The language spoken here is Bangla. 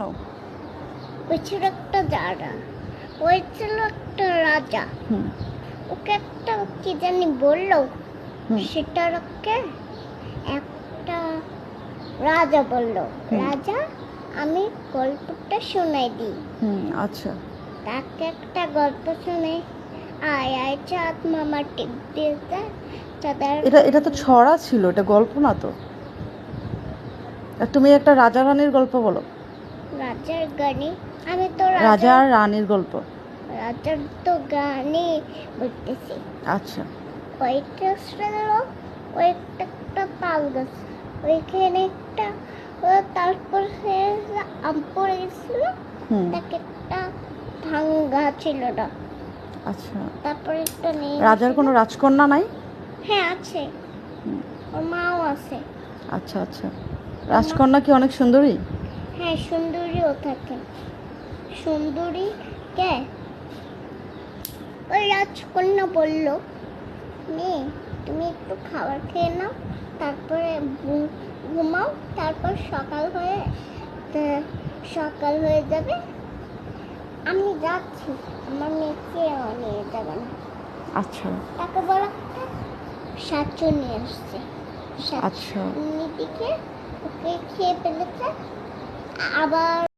নো। ওই ছিল একটা দাদা, ওই ছিল একটা রাজা। ওকে একটা কি জানি বললো, সেটার ওকে একটা রাজা বললো, রাজা আমি গল্পটা শোনাই দিই। আচ্ছা, তাকে একটা গল্প শুনে আয় আয় চাঁদ মামা টিপ দিয়েছে তাদের। এটা তো ছড়া ছিল, এটা গল্প না তো। আর তুমি একটা রাজা রানীর গল্প বলো। রাজার গানে আমি তো রাজা আর রানীর গল্প। রাজার তো গানে বলতেছি। আচ্ছা, ওইটা ছিল ওই একটা তাল গাছ, ওইখানে একটা তারপর সে আম পড়ে গেছিল, তাকে একটা ভাঙ্গা ছিল না। আচ্ছা, তারপরে একটা নেই। রাজার কোনো রাজকন্যা নাই? হ্যাঁ আছে, ওর মাও আছে। আচ্ছা আচ্ছা, রাজকন্যা কি অনেক সুন্দরী? হ্যাঁ সুন্দরীও থাকে। সুন্দরী কে ওই রাজকন্যা বলল, মেয়ে তুমি একটু খাবার খেয়ে নাও, তারপরে ঘুমাও, তারপর সকাল হয়ে যাবে, আমি যাচ্ছি, আমার মেয়েকে নিয়ে যাবে না। আচ্ছা, তাকে বলা সাচু নিয়ে আসছে। আচ্ছা, দিকে ওকে খেয়ে ফেলেছে, আবার